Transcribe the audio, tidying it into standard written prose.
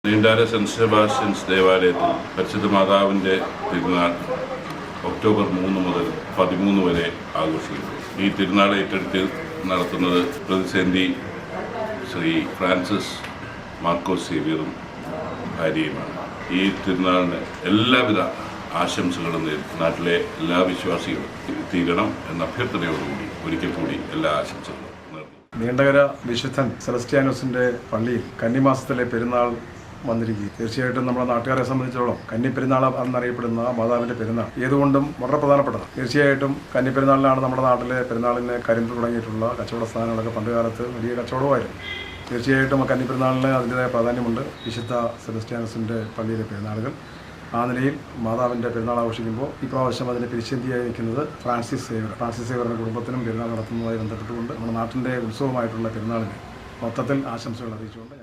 നീണ്ടാര cent Sebastian's ദേവാലയത്തിൽ പരിശുദ്ധ മാതാവിൻ്റെ തിരുനാൾ ഒക്ടോബർ 3 മുതൽ 13 വരെ ആഘോഷിക്കുന്നു. ഈ തിരുനാൾ ഏറ്റെടുത്ത് നടത്തുന്നത് പ്രതിസന്ധി ശ്രീ ഫ്രാൻസിസ് മാർക്കോസ് സേവ്യറും ഭാര്യയുമാണ്. ഈ തിരുനാളിന് എല്ലാവിധ ആശംസകളും നേരിടും. നാട്ടിലെ എല്ലാ വിശ്വാസികളും തീരണം എന്ന അഭ്യർത്ഥനയോടുകൂടി ഒരിക്കൽ കൂടി എല്ലാ ആശംസകളും നേർന്നു. നീണ്ടകര വിശുദ്ധൻ സെലസ്റ്റിയാനോസിൻ്റെ പള്ളിയിൽ കന്നിമാസത്തിലെ പെരുന്നാൾ വന്നിരിക്കുക. തീർച്ചയായിട്ടും നമ്മുടെ നാട്ടുകാരെ സംബന്ധിച്ചിടത്തോളം കന്നിപ്പെരുന്നാൾ എന്നറിയപ്പെടുന്ന മാതാവിൻ്റെ പെരുന്നാൾ ഏതുകൊണ്ടും വളരെ പ്രധാനപ്പെട്ടതാണ്. തീർച്ചയായിട്ടും കന്നിപ്പെരുന്നാളിലാണ് നമ്മുടെ നാട്ടിലെ പെരുന്നാളിന് കരിമ്പ് തുടങ്ങിയിട്ടുള്ള കച്ചവട സ്ഥാനങ്ങളൊക്കെ പണ്ടുകാലത്ത് വലിയ കച്ചവടമായിരുന്നു. തീർച്ചയായിട്ടും കന്നിപ്പെരുന്നാളിന് അതിൻ്റെതായ പ്രാധാന്യമുണ്ട്. വിശുദ്ധ സെലസ്റ്റിയാനോസിൻ്റെ പള്ളിയിലെ പെരുന്നാളുകൾ ആ നിലയിൽ മാതാവിൻ്റെ പെരുന്നാൾ ആഘോഷിക്കുമ്പോൾ ഇപ്രാവശ്യം അതിന് പിരിശന്തിയായി നിൽക്കുന്നത് ഫ്രാൻസിസ് സേവ്യറുടെ കുടുംബത്തിനും പെരുന്നാൾ നടത്തുന്നതുമായി ബന്ധപ്പെട്ടുകൊണ്ട് നമ്മുടെ നാട്ടിൻ്റെ ഉത്സവമായിട്ടുള്ള പെരുന്നാളിന് മൊത്തത്തിൽ ആശംസകൾ അറിയിച്ചുകൊണ്ട്